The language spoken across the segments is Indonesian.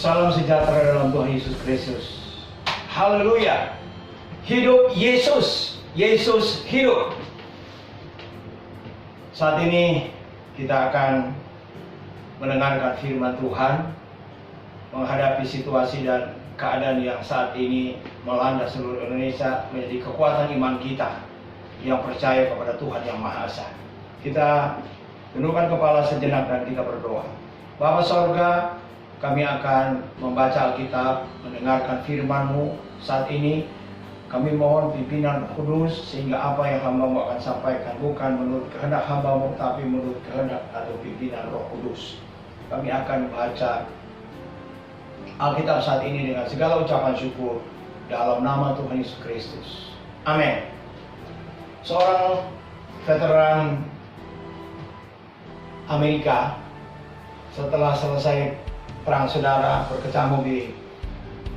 Salam sejahtera dalam Tuhan Yesus Kristus. Haleluya. Hidup Yesus. Yesus hidup. Saat ini kita akan mendengarkan firman Tuhan, menghadapi situasi dan keadaan yang saat ini melanda seluruh Indonesia, menjadi kekuatan iman kita yang percaya kepada Tuhan yang Maha Esa. Kita tundukkan kepala sejenak dan kita berdoa. Bapa Sorga, kami akan membaca Alkitab, mendengarkan firman-Mu saat ini. Kami mohon pimpinan Kudus, sehingga apa yang hamba-Mu akan sampaikan bukan menurut kehendak hamba-Mu, tapi menurut kehendak atau pimpinan Roh Kudus. Kami akan baca Alkitab saat ini dengan segala ucapan syukur dalam nama Tuhan Yesus Kristus. Amin. Seorang veteran Amerika setelah selesai perang saudara berkecamuk di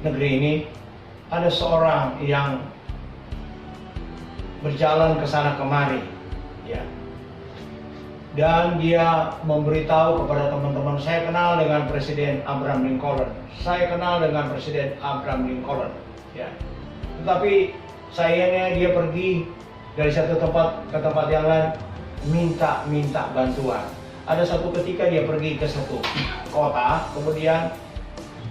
negeri ini, ada seorang yang berjalan ke sana kemari, ya. Dan dia memberitahu kepada teman-teman, saya kenal dengan Presiden Abraham Lincoln, saya kenal dengan Presiden Abraham Lincoln, ya. Tetapi sayangnya dia pergi dari satu tempat ke tempat yang lain, minta bantuan. Ada satu ketika dia pergi ke satu kota, kemudian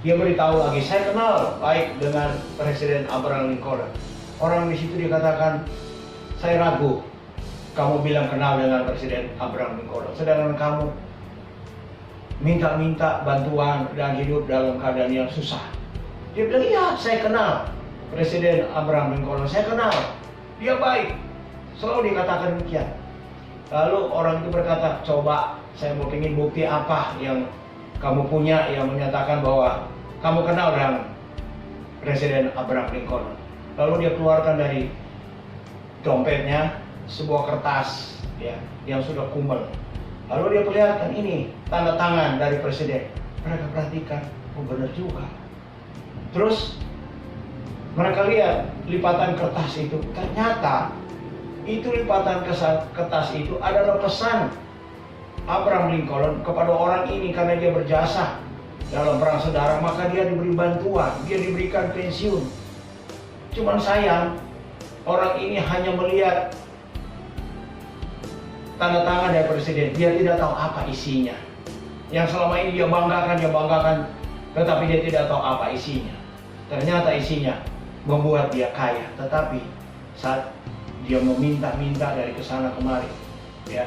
dia beritahu lagi, saya kenal baik dengan Presiden Abraham Lincoln. Orang di situ dikatakan, saya ragu kamu bilang kenal dengan Presiden Abraham Lincoln, sedangkan kamu minta bantuan dan hidup dalam keadaan yang susah. Dia bilang, iya saya kenal Presiden Abraham Lincoln, saya kenal, dia baik. Selalu dikatakan demikian. Lalu orang itu berkata, coba saya mau ingin bukti apa yang kamu punya yang menyatakan bahwa kamu kenal dengan Presiden Abraham Lincoln. Lalu dia keluarkan dari dompetnya sebuah kertas, ya, yang sudah kumbel. Lalu dia perlihatkan, ini tanda tangan dari presiden. Mereka perhatikan, oh benar juga. Terus mereka lihat lipatan kertas itu, ternyata itu lipatan kertas itu adalah pesan Abraham Lincoln kepada orang ini karena dia berjasa dalam perang saudara, maka dia diberi bantuan, dia diberikan pensiun. Cuman sayang, orang ini hanya melihat tanda tangan dari presiden, dia tidak tahu apa isinya. Yang selama ini dia banggakan, tetapi dia tidak tahu apa isinya. Ternyata isinya membuat dia kaya, tetapi saat dia meminta dari kesana kemari, ya,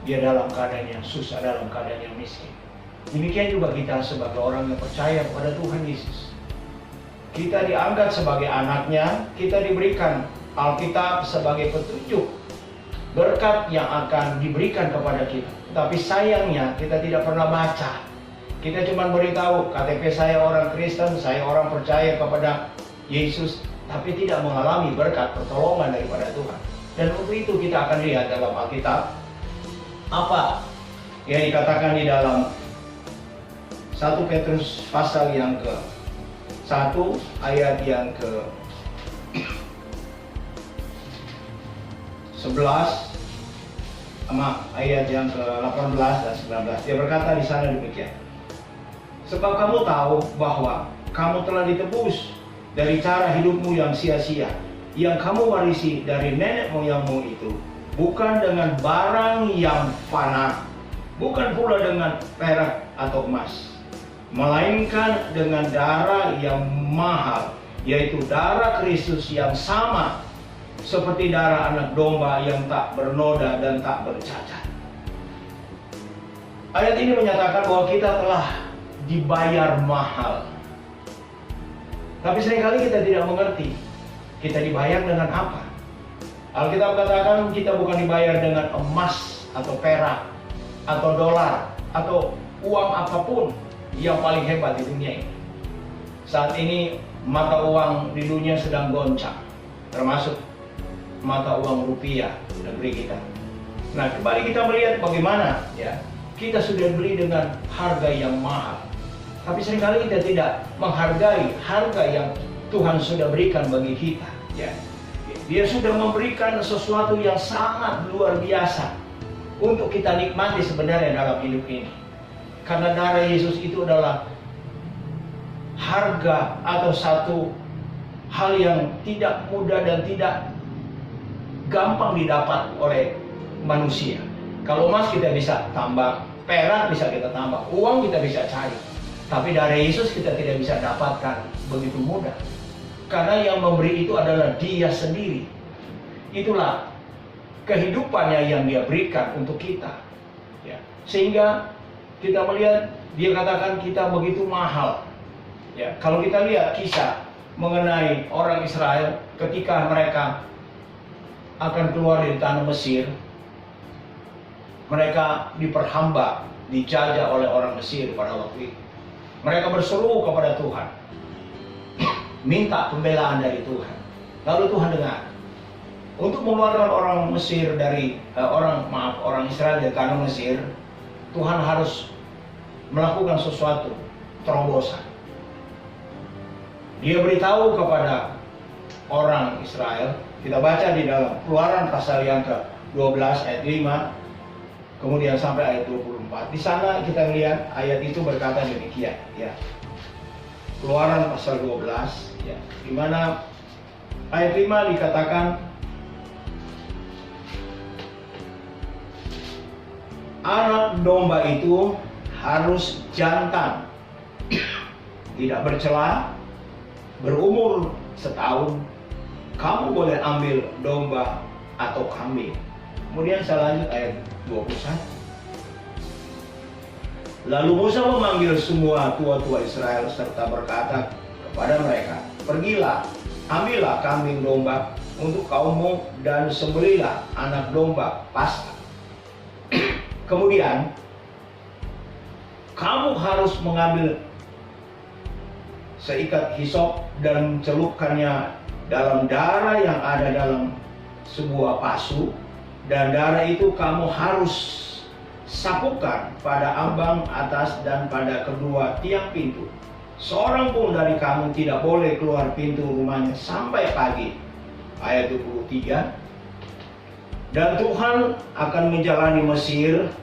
dia dalam keadaan yang susah, dalam keadaan yang miskin. Demikian juga kita sebagai orang yang percaya kepada Tuhan Yesus. Kita dianggap sebagai anaknya, kita diberikan Alkitab sebagai petunjuk berkat yang akan diberikan kepada kita. Tapi sayangnya kita tidak pernah baca. Kita cuma beritahu, KTP saya orang Kristen, saya orang percaya kepada Yesus, tapi tidak mengalami berkat pertolongan daripada Tuhan. Dan untuk itu kita akan lihat dalam Alkitab apa yang dikatakan di dalam 1 Petrus pasal yang ke-1 ayat yang ke-11 sama ayat yang ke-18 dan 19. Dia berkata di sana demikian. Sebab kamu tahu bahwa kamu telah ditebus dari cara hidupmu yang sia-sia, yang kamu warisi dari nenek moyangmu itu, bukan dengan barang yang fana, bukan pula dengan perak atau emas, melainkan dengan darah yang mahal, yaitu darah Kristus yang sama seperti darah anak domba yang tak bernoda dan tak bercacat. Ayat ini menyatakan bahwa kita telah dibayar mahal. Tapi seringkali kita tidak mengerti, kita dibayar dengan apa? Alkitab katakan kita bukan dibayar dengan emas atau perak atau dolar atau uang apapun yang paling hebat di dunia ini. Saat ini mata uang di dunia sedang goncang, termasuk mata uang rupiah negeri kita. Nah, kembali kita melihat bagaimana, ya, kita sudah beli dengan harga yang mahal. Tapi seringkali kita tidak menghargai harga yang Tuhan sudah berikan bagi kita, ya. Dia sudah memberikan sesuatu yang sangat luar biasa untuk kita nikmati sebenarnya dalam hidup ini. Karena darah Yesus itu adalah harga atau satu hal yang tidak mudah dan tidak gampang didapat oleh manusia. Kalau emas kita bisa tambang, perak bisa kita tambang, uang kita bisa cari. Tapi dari Yesus kita tidak bisa dapatkan begitu mudah. Karena yang memberi itu adalah Dia sendiri. Itulah kehidupannya yang Dia berikan untuk kita. Ya. Sehingga kita melihat Dia katakan kita begitu mahal. Ya. Kalau kita lihat kisah mengenai orang Israel ketika mereka akan keluar dari tanah Mesir, mereka diperhamba, dijajah oleh orang Mesir pada waktu itu. Mereka berseru kepada Tuhan, minta pembelaan dari Tuhan. Lalu Tuhan dengar. Untuk mengeluarkan orang Mesir dari orang Israel dari tanah Mesir, Tuhan harus melakukan sesuatu terobosan. Dia beritahu kepada orang Israel, kita baca di dalam Keluaran pasal yang ke-12 ayat 5, kemudian sampai ayat 24. Di sana kita lihat ayat itu berkata demikian, ya. Keluaran pasal 12, ya, di mana ayat 5 dikatakan, anak domba itu harus jantan, tidak bercela, berumur setahun. Kamu boleh ambil domba atau kambing. Kemudian saya lanjut ayat 21. Lalu Musa memanggil semua tua-tua Israel serta berkata kepada mereka, pergilah, ambillah kambing domba untuk kaummu dan sembelihlah anak domba Paskah. Kemudian kamu harus mengambil seikat hisop dan celupkannya dalam darah yang ada dalam sebuah pasu, dan darah itu kamu harus sapukan pada ambang atas dan pada kedua tiang pintu. Seorang pun dari kamu tidak boleh keluar pintu rumahnya sampai pagi. Ayat 23. Dan Tuhan akan menjalani Mesir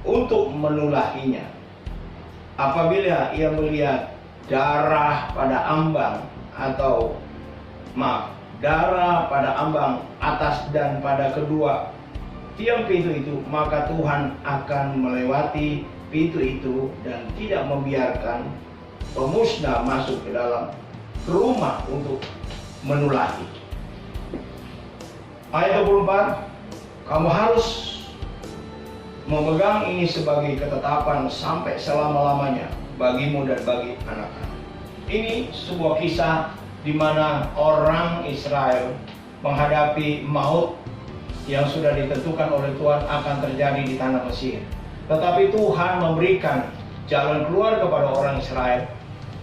untuk menulahinya. Apabila ia melihat darah pada ambang darah pada ambang atas dan pada kedua tiang pintu itu, maka Tuhan akan melewati pintu itu dan tidak membiarkan pemusnah masuk ke dalam rumah untuk menulahi. Ayat 24, kamu harus memegang ini sebagai ketetapan sampai selama-lamanya bagimu dan bagi anak-anak. Ini sebuah kisah di mana orang Israel menghadapi maut yang sudah ditentukan oleh Tuhan akan terjadi di tanah Mesir. Tetapi Tuhan memberikan jalan keluar kepada orang Israel,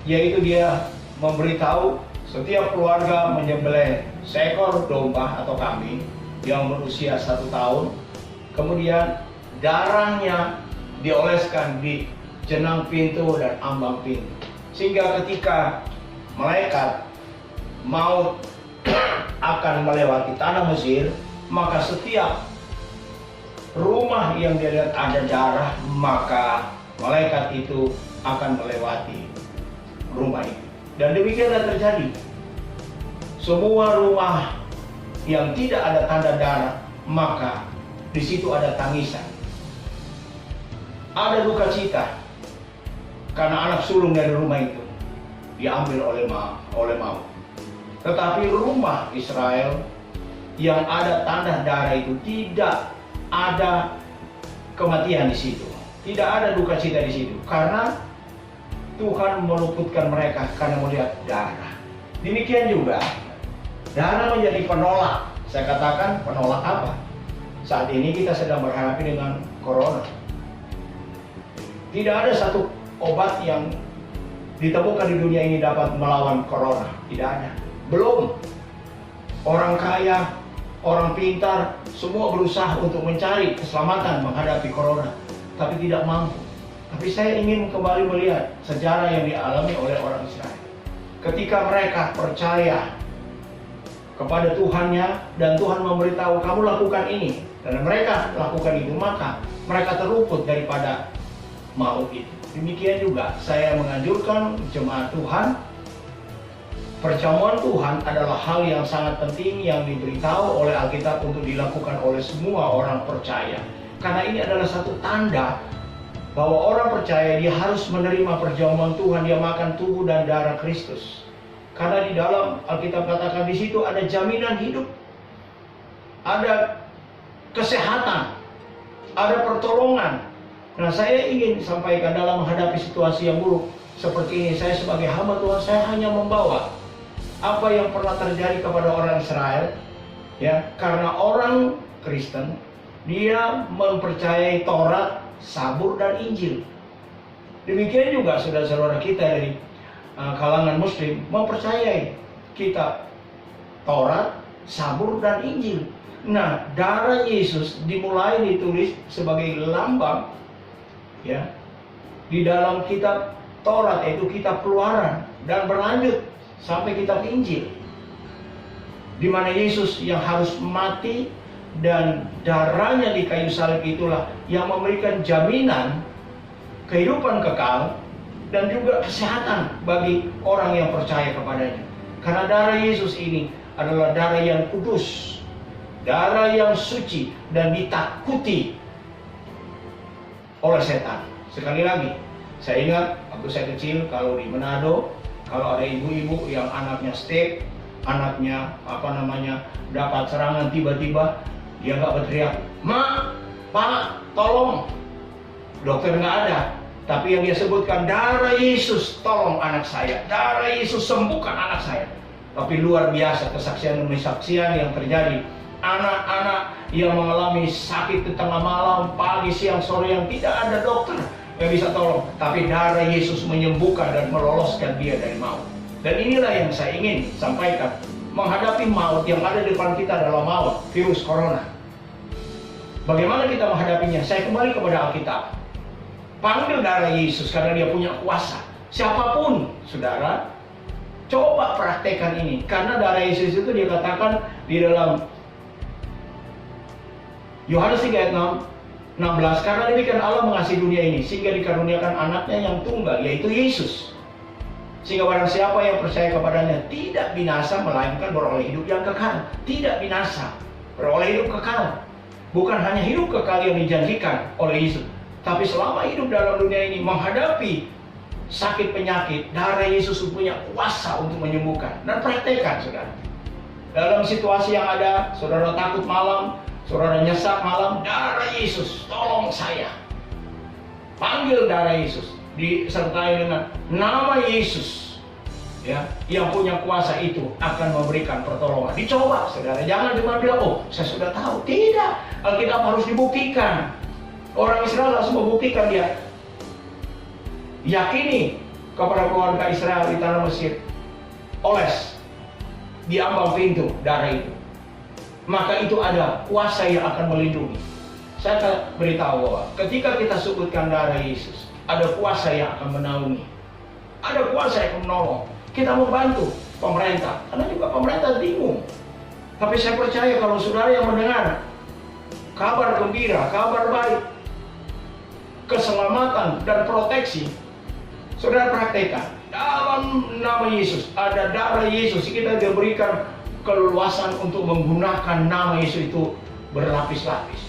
yaitu Dia memberitahu setiap keluarga menyembelih seekor domba atau kambing yang berusia 1 tahun. Kemudian darahnya dioleskan di jenang pintu dan ambang pintu, sehingga ketika malaikat maut akan melewati tanah Mesir, maka setiap rumah yang dilihat ada darah, maka malaikat itu akan melewati rumah itu. Dan demikianlah terjadi. Semua rumah yang tidak ada tanda darah, maka di situ ada tangisan, ada duka cita, karena anak sulung dari rumah itu diambil oleh maut. Tetapi rumah Israel yang ada tanda darah itu tidak ada kematian di situ, tidak ada duka cita di situ, karena Tuhan meluputkan mereka karena melihat darah. Demikian juga darah menjadi penolak. Saya katakan penolak apa? Saat ini kita sedang berhadapan dengan corona. Tidak ada satu obat yang ditemukan di dunia ini dapat melawan corona. Tidak ada. Belum. Orang kaya, orang pintar, semua berusaha untuk mencari keselamatan menghadapi corona, tapi tidak mampu. Tapi saya ingin kembali melihat sejarah yang dialami oleh orang Israel. Ketika mereka percaya kepada Tuhannya dan Tuhan memberitahu kamu lakukan ini, dan mereka lakukan itu, maka mereka terluput daripada maut itu. Demikian juga saya menganjurkan jemaat Tuhan, perjamuan Tuhan adalah hal yang sangat penting yang diberitahu oleh Alkitab untuk dilakukan oleh semua orang percaya. Karena ini adalah satu tanda bahwa orang percaya dia harus menerima perjamuan Tuhan, dia makan tubuh dan darah Kristus. Karena di dalam Alkitab katakan di situ ada jaminan hidup, ada kesehatan, ada pertolongan. Nah, saya ingin sampaikan dalam menghadapi situasi yang buruk seperti ini, saya sebagai hamba Tuhan, saya hanya membawa apa yang pernah terjadi kepada orang Israel, ya, karena orang Kristen dia mempercayai Taurat, Zabur dan Injil. Demikian juga saudara-saudara kita dari kalangan Muslim mempercayai kitab Taurat, Zabur dan Injil. Nah, darah Yesus dimulai ditulis sebagai lambang, ya, di dalam kitab Taurat, yaitu kitab Keluaran, dan berlanjut sampai kitab Injil, di mana Yesus yang harus mati dan darahnya di kayu salib itulah yang memberikan jaminan kehidupan kekal dan juga kesehatan bagi orang yang percaya kepadanya. Karena darah Yesus ini adalah darah yang kudus, darah yang suci dan ditakuti oleh setan. Sekali lagi, saya ingat waktu saya kecil, kalau di Manado, kalau ada ibu-ibu yang anaknya stroke, anaknya dapat serangan tiba-tiba, dia nggak berteriak, "Ma, Pak, tolong." Dokter nggak ada, tapi yang dia sebutkan, darah Yesus tolong anak saya, darah Yesus sembuhkan anak saya. Tapi luar biasa kesaksian demi kesaksian yang terjadi. Anak-anak yang mengalami sakit di tengah malam, pagi, siang, sore, yang tidak ada dokter yang bisa tolong, tapi darah Yesus menyembuhkan dan meloloskan dia dari maut. Dan inilah yang saya ingin sampaikan. Menghadapi maut yang ada di depan kita adalah maut, virus corona. Bagaimana kita menghadapinya? Saya kembali kepada Alkitab. Panggil darah Yesus karena dia punya kuasa. Siapapun, saudara, coba praktekkan ini. Karena darah Yesus itu dikatakan di dalam Yohanes 3 ayat 16, karena demikian Allah mengasihi dunia ini sehingga dikaruniakan anaknya yang tunggal, yaitu Yesus, sehingga barang siapa yang percaya kepadanya tidak binasa, melainkan beroleh hidup yang kekal. Tidak binasa, beroleh hidup kekal. Bukan hanya hidup kekal yang dijanjikan oleh Yesus, tapi selama hidup dalam dunia ini menghadapi sakit penyakit, darah Yesus punya kuasa untuk menyembuhkan. Dan praktekkan, saudara. Dalam situasi yang ada, saudara takut malam, saudara nyesak malam, darah Yesus tolong saya. Panggil darah Yesus, disertai dengan nama Yesus, ya, yang punya kuasa itu akan memberikan pertolongan. Dicoba, saudara, jangan cuma bilang, "Oh, saya sudah tahu." Tidak, Alkitab harus dibuktikan. Orang Israel harus membuktikan, dia yakini kepada keluarga Israel di tanah Mesir, oles di ambang pintu darah itu, maka itu ada kuasa yang akan melindungi. Saya akan beritahu bahwa ketika kita sebutkan darah Yesus, ada kuasa yang akan menaungi, ada kuasa yang akan menolong. Kita membantu pemerintah, karena juga pemerintah bingung. Tapi saya percaya kalau saudara yang mendengar kabar gembira, kabar baik, keselamatan dan proteksi, saudara praktekkan. Dalam nama Yesus, ada darah Yesus, kita diberikan keleluasan untuk menggunakan nama Yesus itu berlapis-lapis.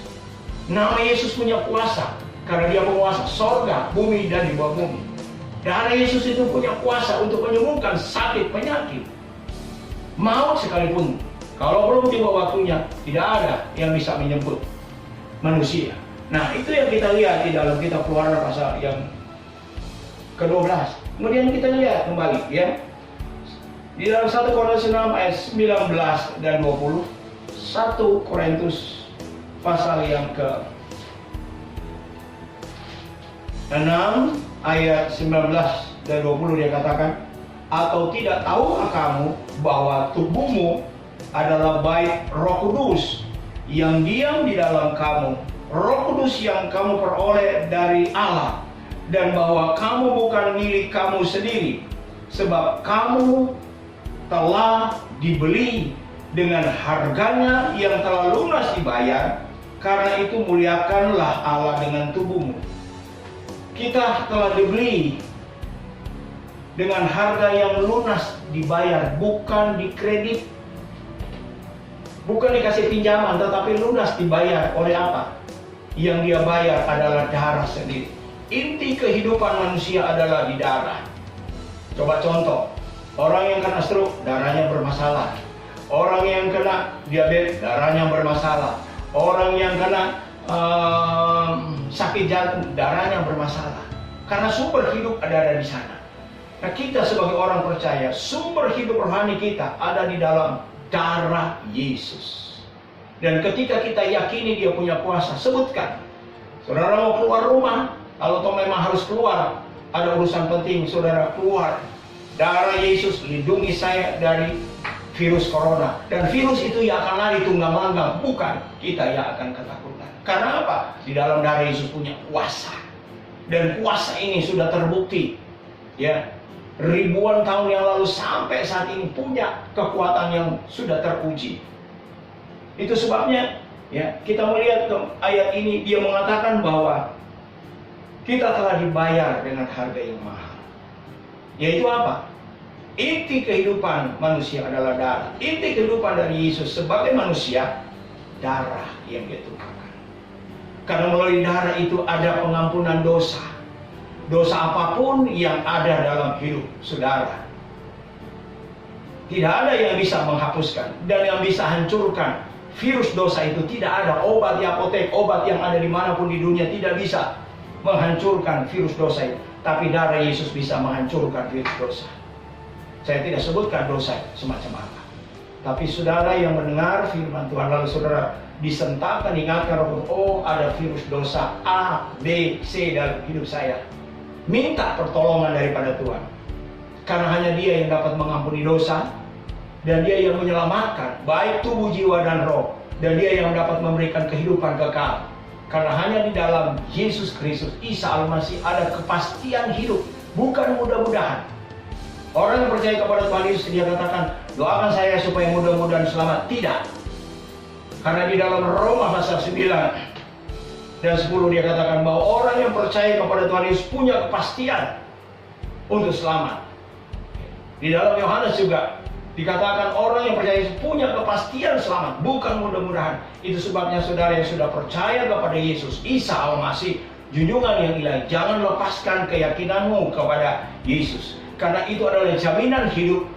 Nama Yesus punya kuasa, karena dia penguasa sorga, bumi, dan di bawah bumi. Darah Yesus itu punya kuasa untuk menyembuhkan sakit, penyakit, maut sekalipun. Kalau belum tiba waktunya, tidak ada yang bisa menyebut manusia. Nah, itu yang kita lihat di dalam kitab Keluaran pasal yang ke-12. Kemudian kita lihat kembali, ya, di dalam 1 Korintus 6 ayat 19 dan 20. 1 Korintus pasal yang ke-6 ayat 19 dan 20, dia katakan, "Atau tidak tahukah kamu bahwa tubuhmu adalah bait Roh Kudus yang diam di dalam kamu, Roh Kudus yang kamu peroleh dari Allah, dan bahwa kamu bukan milik kamu sendiri, sebab kamu telah dibeli dengan harganya yang telah lunas dibayar. Karena itu muliakanlah Allah dengan tubuhmu." Kita telah dibeli dengan harga yang lunas, dibayar, bukan dikredit, bukan dikasih pinjaman, tetapi lunas dibayar. Oleh apa? Yang dia bayar adalah darah sendiri. Inti kehidupan manusia adalah di darah. Coba contoh, orang yang kena stroke, darahnya bermasalah. Orang yang kena diabetes, darahnya bermasalah. Orang yang kena sakit jantung, darahnya bermasalah. Karena sumber hidup ada di sana. Nah, kita sebagai orang percaya, sumber hidup rohani kita ada di dalam darah Yesus. Dan ketika kita yakini dia punya kuasa, sebutkan. Saudara mau keluar rumah, kalau toh memang harus keluar, ada urusan penting, saudara keluar. Darah Yesus lindungi saya dari virus corona. Dan virus itu yang akan lari tunggang-langgang, bukan kita yang akan ketakutan. Karena apa? Di dalam darah Yesus punya kuasa. Dan kuasa ini sudah terbukti, ya, ribuan tahun yang lalu sampai saat ini punya kekuatan yang sudah teruji. Itu sebabnya, ya, kita melihat ke ayat ini, dia mengatakan bahwa kita telah dibayar dengan harga yang mahal. Yaitu apa? Inti kehidupan manusia adalah darah. Inti kehidupan dari Yesus sebagai manusia, darah yang dia tumpahkan. Karena melalui darah itu ada pengampunan dosa. Dosa apapun yang ada dalam hidup saudara, tidak ada yang bisa menghapuskan dan yang bisa hancurkan virus dosa itu. Tidak ada obat di apotek, obat yang ada dimanapun di dunia tidak bisa menghancurkan virus dosa itu. Tapi darah Yesus bisa menghancurkan virus dosa. Saya tidak sebutkan dosa semacam apa. Tapi saudara yang mendengar firman Tuhan, lalu saudara disentakkan, ingatkan, oh ada virus dosa A, B, C dalam hidup saya. Minta pertolongan daripada Tuhan. Karena hanya dia yang dapat mengampuni dosa. Dan dia yang menyelamatkan baik tubuh, jiwa, dan roh. Dan dia yang dapat memberikan kehidupan kekal. Karena hanya di dalam Yesus Kristus, Isa Al-Masih, ada kepastian hidup. Bukan mudah-mudahan. Orang yang percaya kepada Tuhan Yesus, dia katakan, doakan saya supaya mudah-mudahan selamat. Tidak. Karena di dalam Roma pasal 9 dan 10 dia katakan bahwa orang yang percaya kepada Tuhan Yesus punya kepastian untuk selamat. Di dalam Yohanes juga dikatakan orang yang percaya Yesus punya kepastian selamat, bukan mudah-mudahan. Itu sebabnya saudara yang sudah percaya kepada Yesus, Isa Al-Masih, junjungan yang ilahi, jangan lepaskan keyakinanmu kepada Yesus. Karena itu adalah jaminan hidup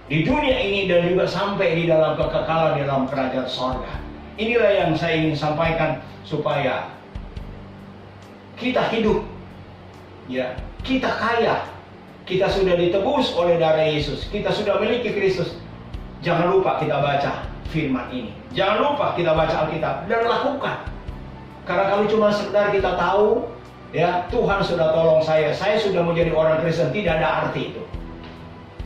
di dunia ini dan juga sampai di dalam kekekalan di dalam kerajaan sorga. Inilah yang saya ingin sampaikan supaya kita hidup, ya, kita kaya, kita sudah ditebus oleh darah Yesus, kita sudah memiliki Kristus. Jangan lupa kita baca firman ini, jangan lupa kita baca Alkitab dan lakukan. Karena kalau cuma sekedar kita tahu, ya, Tuhan sudah tolong saya sudah menjadi orang Kristen, tidak ada arti itu.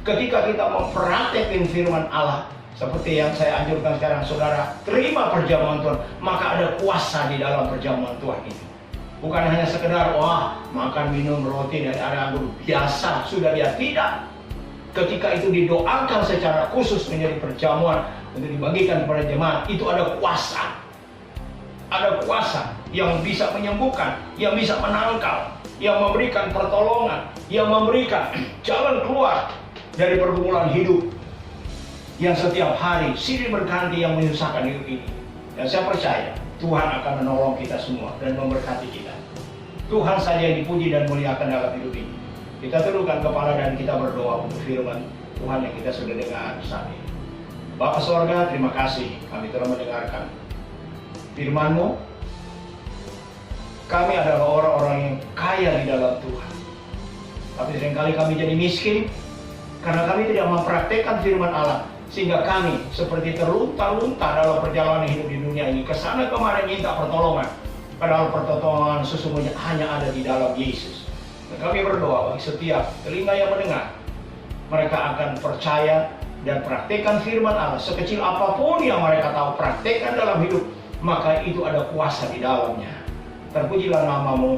Ketika kita mempraktekkan firman Allah, seperti yang saya anjurkan sekarang, saudara, terima perjamuan Tuhan, maka ada kuasa di dalam perjamuan Tuhan ini. Bukan hanya sekedar, wah, makan minum roti dari air anggur biasa, sudah biasa. Tidak. Ketika itu didoakan secara khusus menjadi perjamuan untuk dibagikan kepada jemaat, itu ada kuasa. Ada kuasa yang bisa menyembuhkan, yang bisa menangkal, yang memberikan pertolongan, yang memberikan jalan keluar dari pergumulan hidup yang setiap hari silih berganti yang menyusahkan hidup ini. Dan saya percaya Tuhan akan menolong kita semua dan memberkati kita. Tuhan saja yang dipuji dan muliakan dalam hidup ini. Kita tundukkan kepala dan kita berdoa untuk firman Tuhan yang kita sudah dengar saat ini. Bapa Sorga, terima kasih kami telah mendengarkan firman-Mu. Kami adalah orang-orang yang kaya di dalam Tuhan. Tapi seringkali kami jadi miskin karena kami tidak mempraktekkan firman Allah. Sehingga kami seperti terlunta-lunta dalam perjalanan hidup di dunia ini. Kesana kemarin minta pertolongan. Padahal pertolongan sesungguhnya hanya ada di dalam Yesus. Dan kami berdoa bagi setiap telinga yang mendengar, mereka akan percaya dan praktekkan firman Allah. Sekecil apapun yang mereka tahu, praktekkan dalam hidup, maka itu ada kuasa di dalamnya. Terpujilah nama-Mu,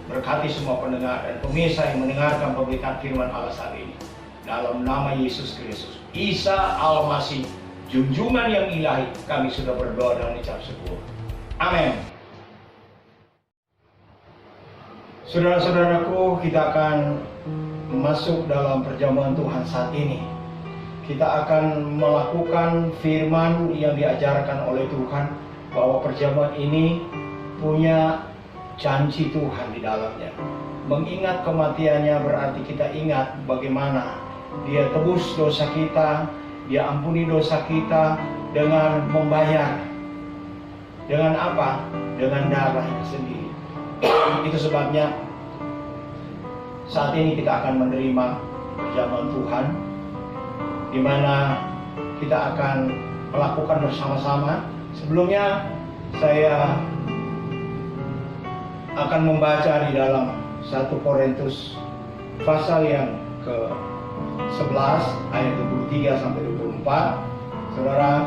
berkati semua pendengar dan pemirsa yang mendengarkan pemberitaan firman Allah saat ini. Dalam nama Yesus Kristus, Isa Al-Masih, junjungan yang ilahi, kami sudah berdoa dan ucap syukur. Amin. Saudara-saudaraku, kita akan masuk dalam perjamuan Tuhan saat ini. Kita akan melakukan firman yang diajarkan oleh Tuhan, bahwa perjamuan ini punya janji Tuhan di dalamnya. Mengingat kematiannya berarti kita ingat bagaimana Dia tebus dosa kita, Dia ampuni dosa kita dengan membayar. Dengan apa? Dengan darahnya sendiri. Itu sebabnya saat ini kita akan menerima perjamuan Tuhan, di mana kita akan melakukan bersama-sama. Sebelumnya saya akan membaca di dalam 1 Korintus pasal yang ke-11 ayat 23 sampai 24. Saudara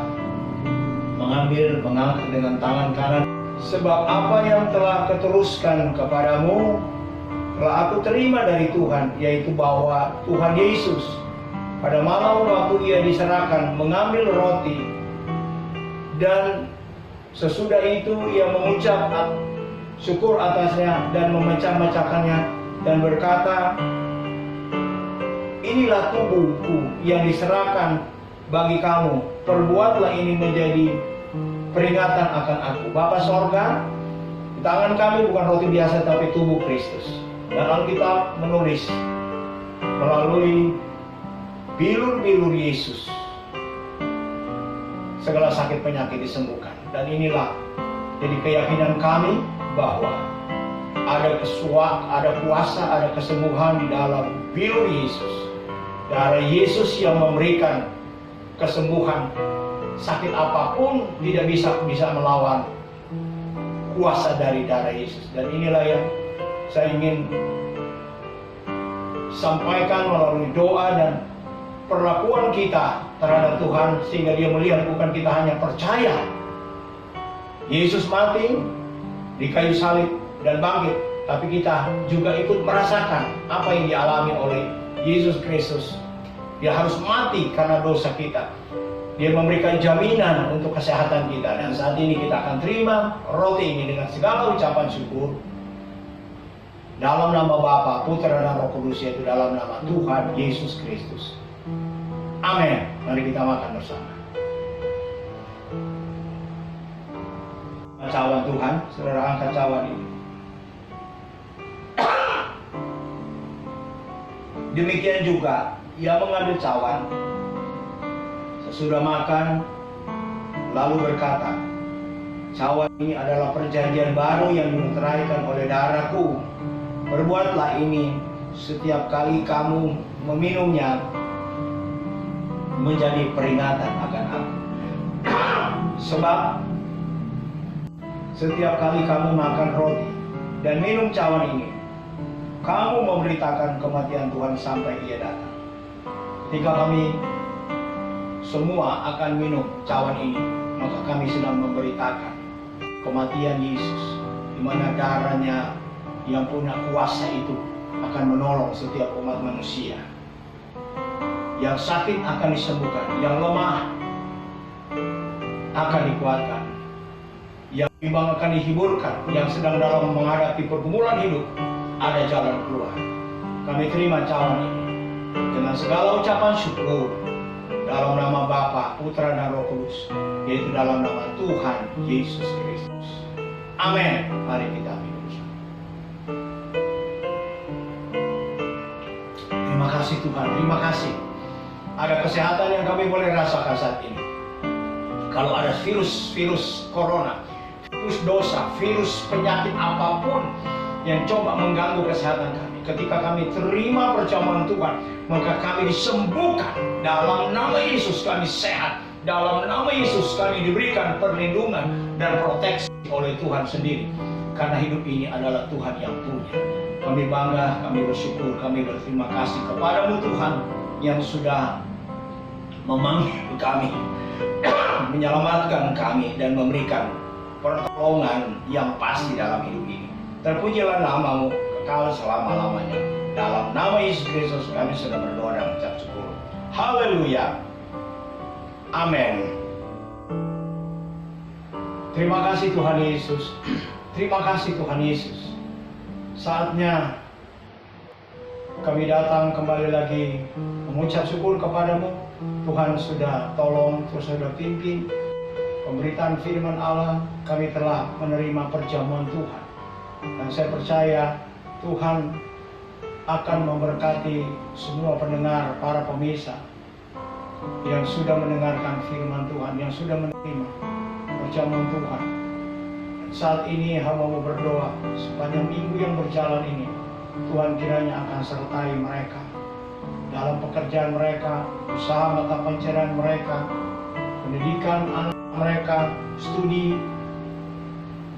mengangkat dengan tangan kanan. Sebab apa yang telah kuteruskan kepadamu telah aku terima dari Tuhan, yaitu bahwa Tuhan Yesus pada malam waktu Ia diserahkan mengambil roti, dan sesudah itu Ia mengucap syukur atasnya dan memecah-mecahkannya dan berkata, inilah tubuhku yang diserahkan bagi kamu, perbuatlah ini menjadi peringatan akan aku. Bapa sorga, di tangan kami bukan roti biasa tapi tubuh Kristus. Dan Alkitab menulis melalui bilur-bilur Yesus segala sakit penyakit disembuhkan. Dan inilah jadi keyakinan kami bahwa ada kuasa, ada kesembuhan di dalam bilur Yesus. Darah Yesus yang memberikan kesembuhan. Sakit apapun tidak bisa melawan kuasa dari darah Yesus. Dan inilah yang saya ingin sampaikan melalui doa dan perlakuan kita terhadap Tuhan, sehingga Dia melihat bukan kita hanya percaya Yesus mati di kayu salib dan bangkit, tapi kita juga ikut merasakan apa yang dialami oleh Yesus Kristus. Dia harus mati karena dosa kita. Dia memberikan jaminan untuk kesehatan kita. Dan saat ini kita akan terima roti ini dengan segala ucapan syukur, dalam nama Bapa, Putra dan Roh Kudus, yaitu dalam nama Tuhan Yesus Kristus. Amin. Mari kita makan bersama. Cawan Tuhan, saudara angkat cawan ini. Demikian juga Ia mengambil cawan sesudah makan, lalu berkata, cawan ini adalah perjanjian baru yang dimeteraikan oleh darahku. Berbuatlah ini setiap kali kamu meminumnya menjadi peringatan akan aku. Sebab setiap kali kamu makan roti dan minum cawan ini, kamu memberitakan kematian Tuhan sampai Ia datang. Ketika kami semua akan minum cawan ini, maka kami sedang memberitakan kematian Yesus, di mana darahnya yang punya kuasa itu akan menolong setiap umat manusia. Yang sakit akan disembuhkan, yang lemah akan dikuatkan, yang bimbang akan dihiburkan, yang sedang dalam menghadapi pergumulan hidup ada jalan keluar. Kami terima cawan ini dengan segala ucapan syukur, dalam nama Bapa, Putra dan Roh Kudus, yaitu dalam nama Tuhan Yesus Kristus. Amin. Mari kita minum. Terima kasih Tuhan, terima kasih. Ada kesehatan yang kami boleh rasakan saat ini. Kalau ada virus corona, virus dosa, virus penyakit apapun yang coba mengganggu kesehatan kami, ketika kami terima perjamuan Tuhan, maka kami disembuhkan. Dalam nama Yesus kami sehat. Dalam nama Yesus kami diberikan perlindungan dan proteksi oleh Tuhan sendiri. Karena hidup ini adalah Tuhan yang punya. Kami bangga, kami bersyukur, kami berterima kasih kepadamu Tuhan, yang sudah memanggil kami, menyelamatkan kami, dan memberikan pertolongan yang pasti dalam hidup ini. Terpujilah namamu kekal selama-lamanya. Dalam nama Yesus Kristus kami sudah berdoa dan mengucap syukur. Haleluya. Amin. Terima kasih Tuhan Yesus. Terima kasih Tuhan Yesus. Saatnya kami datang kembali lagi mengucap syukur kepadamu. Tuhan sudah tolong, Tuhan sudah pimpin pemberitaan firman Allah. Kami telah menerima perjamuan Tuhan. Dan saya percaya Tuhan akan memberkati semua pendengar, para pemirsa yang sudah mendengarkan firman Tuhan, yang sudah menerima perjamuan Tuhan. Saat ini hamba-Mu berdoa sepanjang minggu yang berjalan ini, Tuhan kiranya akan sertai mereka dalam pekerjaan mereka, usaha mata pencarian mereka, pendidikan anak mereka, studi,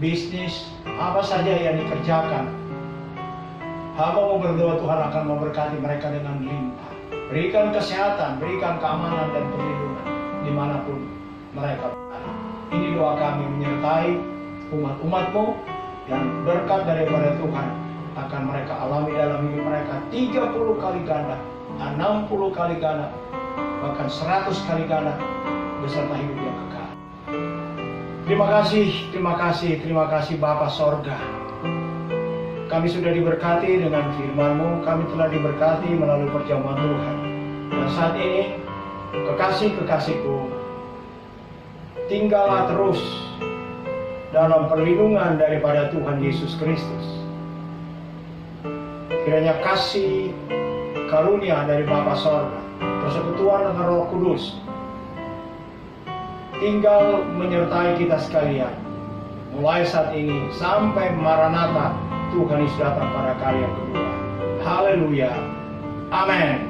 bisnis, apa saja yang dikerjakan. Hamba-Mu berdoa Tuhan akan memberkati mereka dengan limpah. Berikan kesehatan, berikan keamanan dan perlindungan dimanapun mereka berada. Ini doa kami menyertai umat-umat-Mu, dan berkat daripada Tuhan akan mereka alami dalam hidup mereka 30 kali ganda, 60 kali ganda, bahkan 100 kali ganda beserta hidup yang kekal. Terima kasih Bapa Sorga. Kami sudah diberkati dengan firman-Mu, kami telah diberkati melalui perjamuan Tuhan. Dan saat ini, kekasih-kekasihku, tinggallah terus dalam perlindungan daripada Tuhan Yesus Kristus. Kiranya kasih karunia dari Bapa Sorga, persekutuan dengan Roh Kudus, tinggal menyertai kita sekalian, mulai saat ini sampai Maranatha, Tuhan Yesus datang pada kali yang kedua. Haleluya. Amin.